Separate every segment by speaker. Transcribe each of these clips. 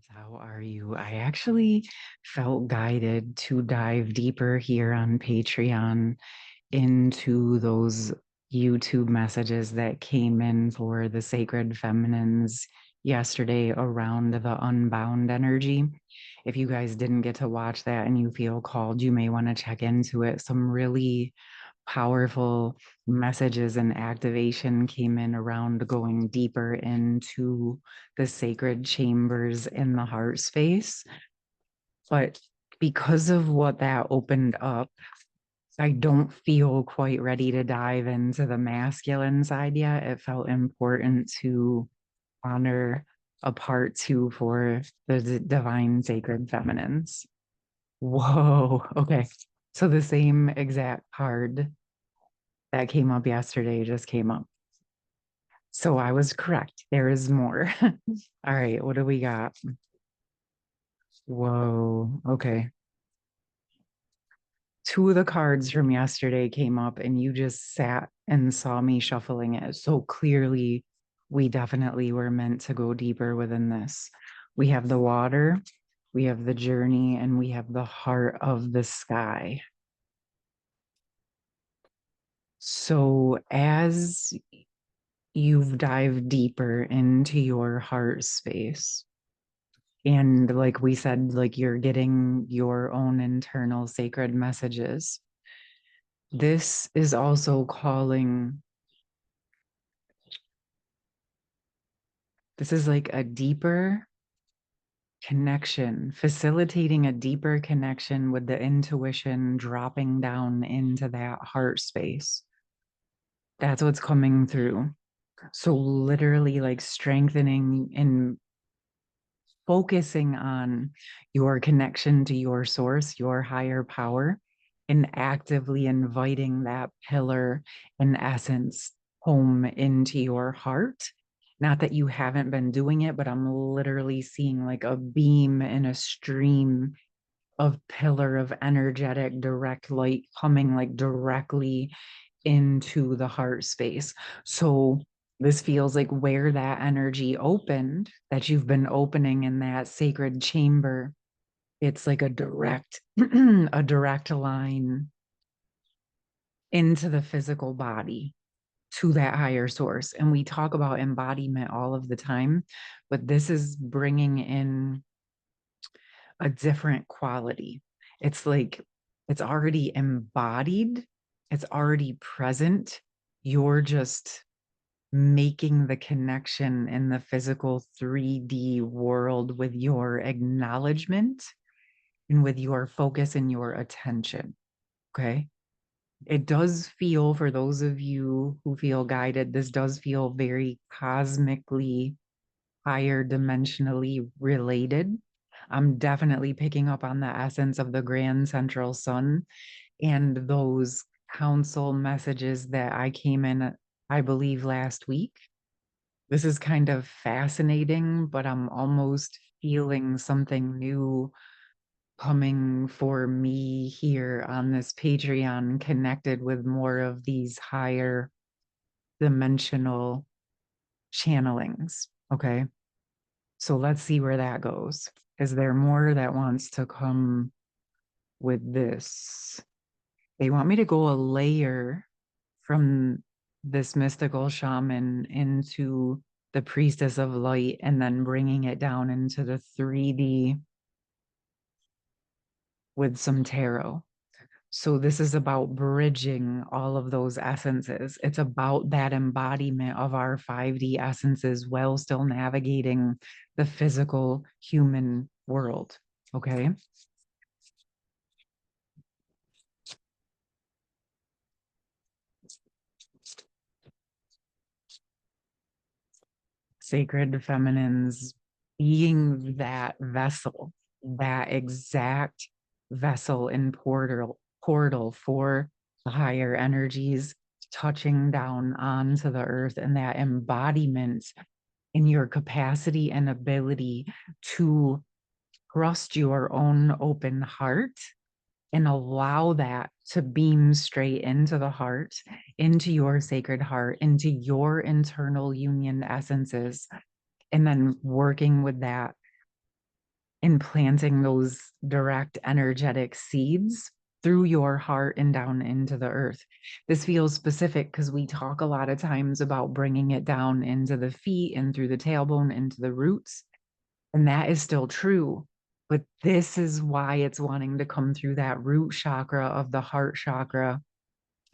Speaker 1: How are you? I actually felt guided to dive deeper here on Patreon into those YouTube messages that came in for the Sacred Feminines yesterday around the unbound energy. If you guys didn't get to watch that and you feel called, you may want to check into it. Some really powerful messages and activation came in around going deeper into the sacred chambers in the heart space. But because of what that opened up, I don't feel quite ready to dive into the masculine side yet. It felt important to honor a part two for the divine sacred feminines. Whoa. Okay. So the same exact card that came up yesterday just came up. So I was correct. There is more. All right, what do we got? Whoa. Okay. Two of the cards from yesterday came up, and you just sat and saw me shuffling it. So clearly, we definitely were meant to go deeper within this. We have the water, we have the journey, and we have the heart of the sky. So as you've dived deeper into your heart space, and like we said, like you're getting your own internal sacred messages. This is also calling, this is like a deeper connection, facilitating a deeper connection with the intuition, dropping down into that heart space. That's what's coming through. So, literally, like strengthening and focusing on your connection to your source, your higher power, and actively inviting that pillar in essence home into your heart. Not that you haven't been doing it, but I'm literally seeing like a beam and a stream of pillar of energetic direct light coming like directly into the heart space. So this feels like where that energy opened, that you've been opening in that sacred chamber. It's like a direct, a direct line into the physical body to that higher source. And we talk about embodiment all of the time, but this is bringing in a different quality. It's like it's already embodied, it's already present. You're just making the connection in the physical 3D world with your acknowledgement and with your focus and your attention. Okay. It does feel, for those of you who feel guided, this does feel very cosmically higher dimensionally related. I'm definitely picking up on the essence of the grand central sun and those council messages that I came in, I believe, last week. This is kind of fascinating, but I'm almost feeling something new coming for me here on this Patreon, connected with more of these higher dimensional channelings. Okay. So let's see where that goes. Is there more that wants to come with this? They want me to go a layer from this mystical shaman into the priestess of light and then bringing it down into the 3D with some tarot. So this is about bridging all of those essences. It's about that embodiment of our 5D essences while still navigating the physical human world. Okay. Sacred feminines being that vessel, that exact vessel and portal for the higher energies touching down onto the earth, and that embodiment in your capacity and ability to trust your own open heart and allow that to beam straight into the heart, into your sacred heart, into your internal union essences, and then working with that in planting those direct energetic seeds through your heart and down into the earth. This feels specific because we talk a lot of times about bringing it down into the feet and through the tailbone into the roots. And that is still true. But this is why it's wanting to come through that root chakra of the heart chakra.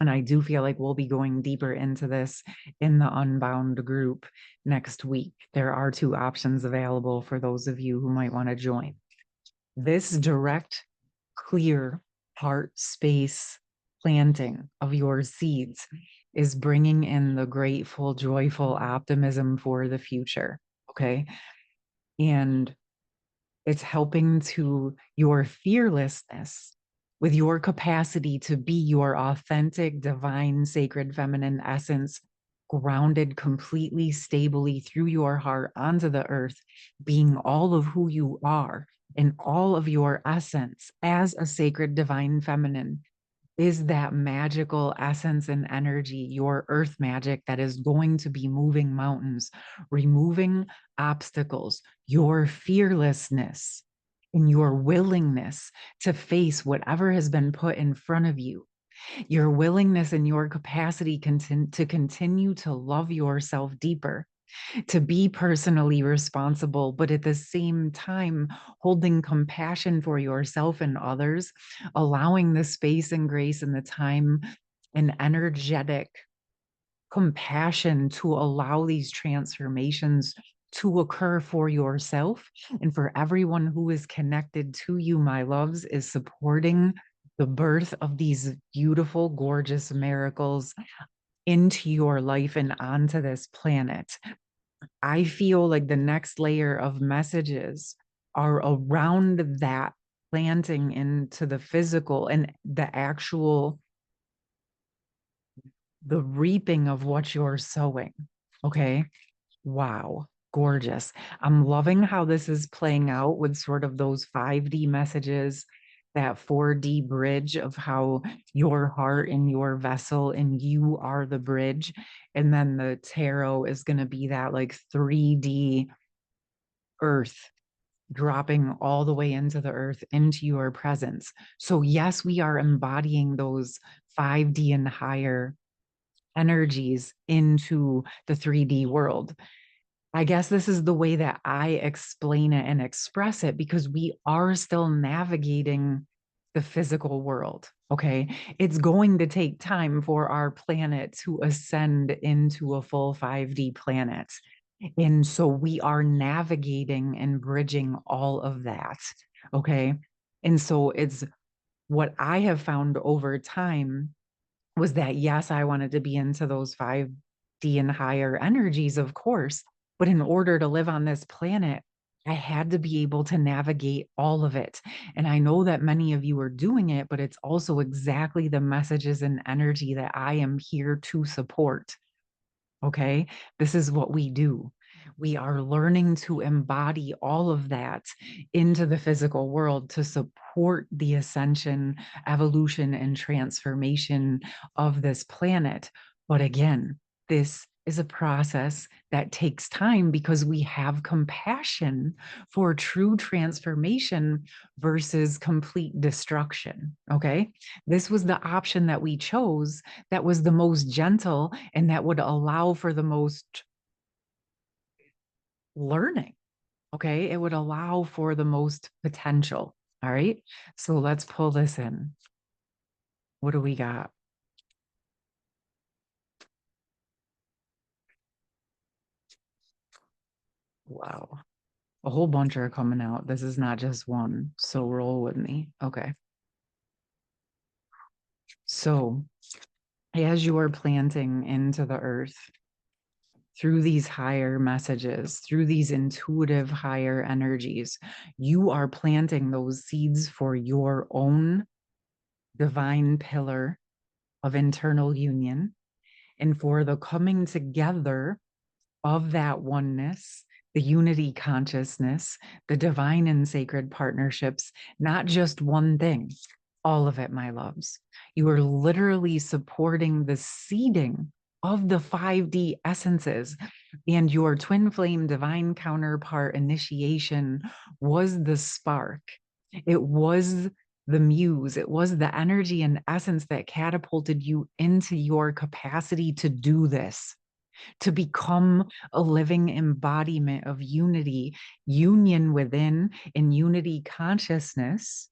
Speaker 1: And I do feel like we'll be going deeper into this in the Unbound group next week. There are two options available for those of you who might want to join. This direct, clear heart space planting of your seeds is bringing in the grateful, joyful optimism for the future. Okay. And it's helping to your fearlessness with your capacity to be your authentic, divine, sacred feminine essence, grounded completely, stably through your heart onto the earth, being all of who you are and all of your essence as a sacred, divine feminine is that magical essence and energy, your earth magic that is going to be moving mountains, removing obstacles, your fearlessness and your willingness to face whatever has been put in front of you, your willingness and your capacity to continue to love yourself deeper, to be personally responsible, but at the same time, holding compassion for yourself and others, allowing the space and grace and the time and energetic compassion to allow these transformations to occur for yourself and for everyone who is connected to you, my loves, is supporting the birth of these beautiful, gorgeous miracles into your life and onto this planet. I feel like the next layer of messages are around that planting into the physical and the actual, the reaping of what you're sowing. Okay. Wow. Gorgeous. I'm loving how this is playing out with sort of those 5D messages, that 4D bridge of how your heart and your vessel and you are the bridge. And then the tarot is going to be that like 3D earth dropping all the way into the earth, into your presence. So, yes, we are embodying those 5D and higher energies into the 3D world. I guess this is the way that I explain it and express it because we are still navigating the physical world. Okay. It's going to take time for our planet to ascend into a full 5D planet. And so we are navigating and bridging all of that. Okay. And so it's what I have found over time was that, yes, I wanted to be into those 5D and higher energies, of course. But in order to live on this planet, I had to be able to navigate all of it. And I know that many of you are doing it, but it's also exactly the messages and energy that I am here to support. Okay. This is what we do. We are learning to embody all of that into the physical world to support the ascension, evolution, and transformation of this planet. But again, this is a process that takes time because we have compassion for true transformation versus complete destruction. Okay. This was the option that we chose that was the most gentle and that would allow for the most learning. Okay. It would allow for the most potential. All right. So let's pull this in. What do we got? Wow. A whole bunch are coming out. This is not just one. So roll with me. Okay. So as you are planting into the earth, through these higher messages, through these intuitive higher energies, you are planting those seeds for your own divine pillar of internal union and for the coming together of that oneness, the unity consciousness, the divine and sacred partnerships, not just one thing, all of it, my loves. You are literally supporting the seeding of the 5D essences. And your twin flame divine counterpart initiation was the spark. It was the muse. It was the energy and essence that catapulted you into your capacity to do this, to become a living embodiment of unity, union within, and unity consciousness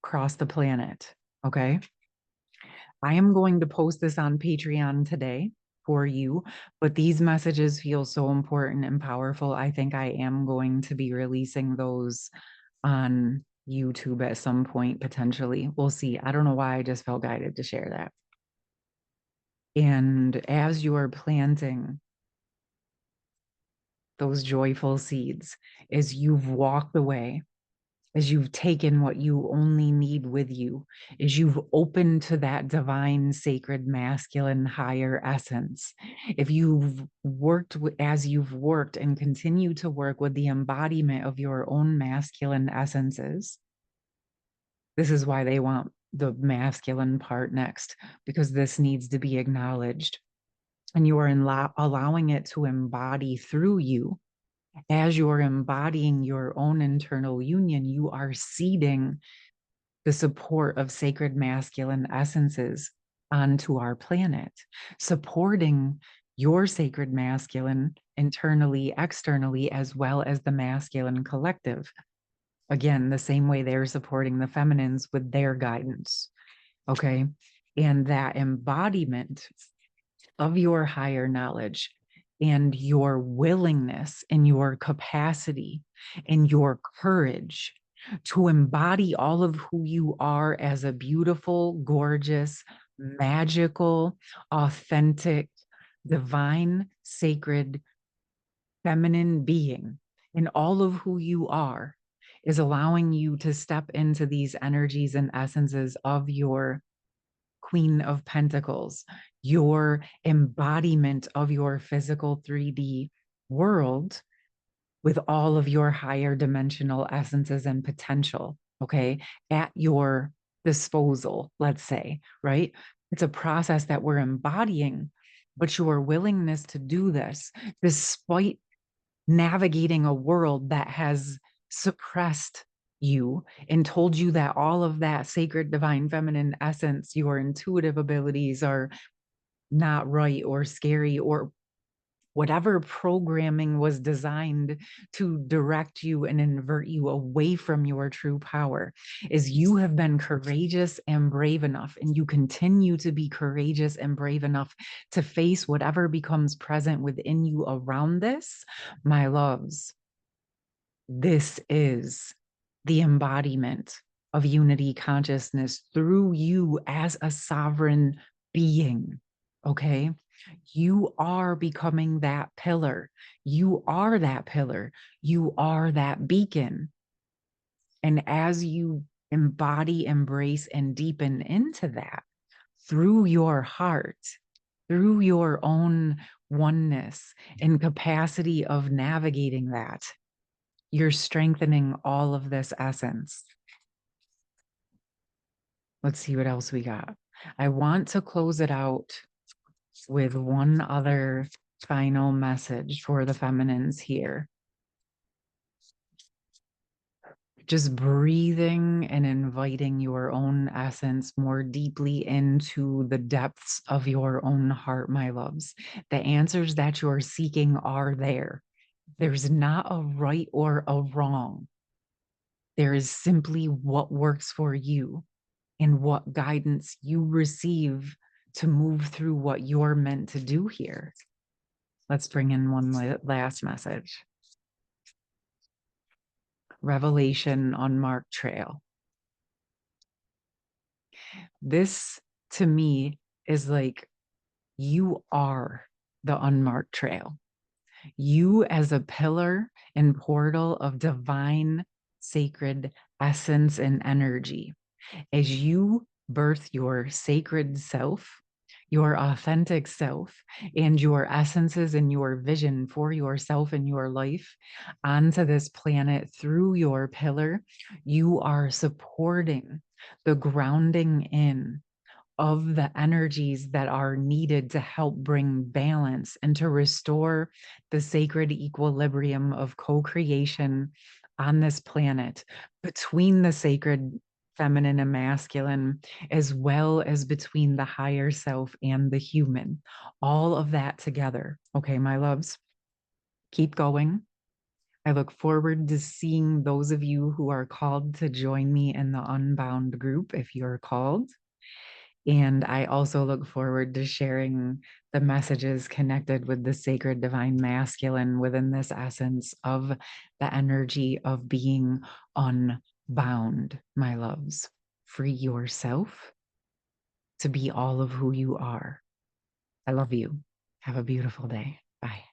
Speaker 1: across the planet. Okay. I am going to post this on Patreon today for you, but these messages feel so important and powerful. I think I am going to be releasing those on YouTube at some point, potentially. We'll see. I don't know why I just felt guided to share that. And as you are planting those joyful seeds, as you've walked away, as you've taken what you only need with you, as you've opened to that divine, sacred, masculine, higher essence, if you've worked as you've worked and continue to work with the embodiment of your own masculine essences, this is why they want the masculine part next, because this needs to be acknowledged. And you are allowing it to embody through you. As you're embodying your own internal union, you are seeding the support of sacred masculine essences onto our planet, supporting your sacred masculine internally, externally, as well as the masculine collective. Again, the same way they're supporting the feminines with their guidance. Okay. And that embodiment of your higher knowledge and your willingness and your capacity and your courage to embody all of who you are as a beautiful, gorgeous, magical, authentic, divine, sacred, feminine being, and all of who you are is allowing you to step into these energies and essences of your Queen of Pentacles, your embodiment of your physical 3D world with all of your higher dimensional essences and potential, okay, at your disposal, let's say, right? It's a process that we're embodying, but your willingness to do this, despite navigating a world that has suppressed you and told you that all of that sacred divine feminine essence, your intuitive abilities are not right or scary, or whatever programming was designed to direct you and invert you away from your true power. Is you have been courageous and brave enough, and you continue to be courageous and brave enough to face whatever becomes present within you around this, my loves. This is the embodiment of unity consciousness through you as a sovereign being. Okay. You are becoming that pillar. You are that pillar. You are that beacon. And as you embody, embrace, and deepen into that through your heart, through your own oneness and capacity of navigating that, you're strengthening all of this essence. Let's see what else we got. I want to close it out with one other final message for the feminines here. Just breathing and inviting your own essence more deeply into the depths of your own heart, my loves. The answers that you're seeking are there. There's not a right or a wrong. There is simply what works for you and what guidance you receive to move through what you're meant to do here. Let's bring in one last message. Revelation, unmarked trail. This to me is like, you are the unmarked trail. You as a pillar and portal of divine, sacred essence and energy. As you birth your sacred self, your authentic self, and your essences and your vision for yourself and your life onto this planet through your pillar, you are supporting the grounding in of the energies that are needed to help bring balance and to restore the sacred equilibrium of co-creation on this planet between the sacred feminine and masculine, as well as between the higher self and the human. All of that together. Okay, my loves, keep going. I look forward to seeing those of you who are called to join me in the Unbound group if you're called. And I also look forward to sharing the messages connected with the sacred divine masculine within this essence of the energy of being unbound, my loves. Free yourself to be all of who you are. I love you. Have a beautiful day. Bye.